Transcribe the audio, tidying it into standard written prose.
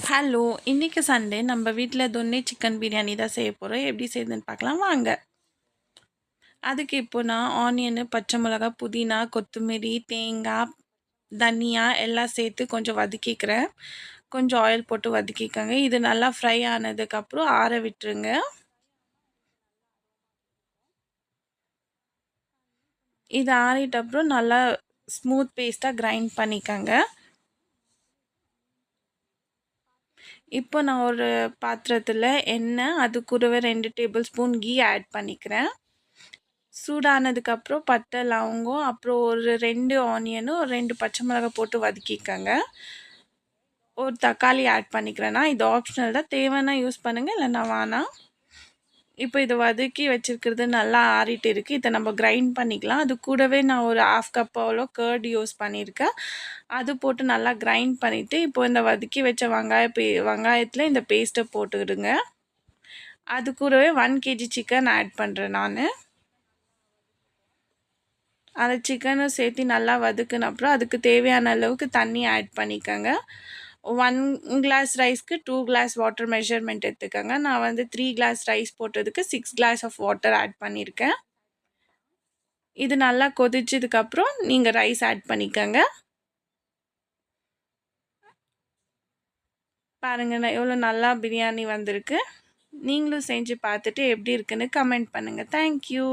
Hello! இன்னைக்கு Sunday நம்ம வீட்ல தொன்னி சிக்கன் பிரியாணி தான் செய்ய போறோம். எப்படி செய்யுதுன்னு பார்க்கலாம் வாங்க. அதுக்கு இப்போ நான் ஆனியனு, பச்சை மிளகா, புதினா, கொத்தமல்லி, தேங்காய், தனியா எல்லாம் சேர்த்து கொஞ்சம் வதக்கிக்கிறேன். கொஞ்சம் ஆயில் போட்டு வதக்கிக்கங்க. இது நல்லா ஃப்ரை ஆனதுக்கப்புறம் ஆற விட்டுருங்க. இது ஆறிட்ட அப்புறம் நல்லா ஸ்மூத் பேஸ்ட்டாக கிரைண்ட் பண்ணிக்கங்க. இப்போ நான் ஒரு பாத்திரத்தில் எண்ணெய், அது கூடவே 2 டேபிள் ஸ்பூன் கீ ஆட் பண்ணிக்கிறேன். சூடானதுக்கப்புறம் பட்டை, லவங்கம், அப்புறம் ஒரு 2 ஆனியனும், ஒரு 2 பச்சை மிளகாய் போட்டு வதக்கிக்கங்க. ஒரு தக்காளி ஆட் பண்ணிக்கிறேன்னா, இது ஆப்ஷனல் தான். தேவைன்னா யூஸ் பண்ணுங்கள், இல்லைன்னா வேணாம். இப்போ இதை வதக்கி வச்சுருக்கிறது நல்லா ஆறிட்டு இருக்குது. இதை நம்ம கிரைண்ட் பண்ணிக்கலாம். அது கூடவே நான் ஒரு 1/2 கப் அவ்வளோ கர்ட் யூஸ் பண்ணியிருக்கேன். அது போட்டு நல்லா கிரைண்ட் பண்ணிவிட்டு, இப்போ இந்த வதக்கி வச்ச வெங்காயத்தில் இந்த பேஸ்ட்டை போட்டுக்கிடுங்க. அது கூடவே 1 kg சிக்கன் ஆட் பண்ணுறேன் நான். அந்த சிக்கனும் சேர்த்து நல்லா வதக்குன அப்புறம் அதுக்கு தேவையான அளவுக்கு தண்ணி ஆட் பண்ணிக்கோங்க. 1 கிளாஸ் ரைஸ்க்கு 2 கிளாஸ் வாட்டர் மெஷர்மெண்ட் எடுத்துக்கோங்க. நான் வந்து 3 கிளாஸ் ரைஸ் போட்டதுக்கு 6 கிளாஸ் ஆஃப் வாட்டர் ஆட் பண்ணியிருக்கேன். இது நல்லா கொதிச்சதுக்கப்புறம் நீங்கள் ரைஸ் ஆட் பண்ணிக்கோங்க. பாருங்கள் எவ்வளோ நல்லா பிரியாணி வந்திருக்கு. நீங்களும் செஞ்சு பார்த்துட்டு எப்படி இருக்குன்னு கமெண்ட் பண்ணுங்கள். தேங்க்யூ.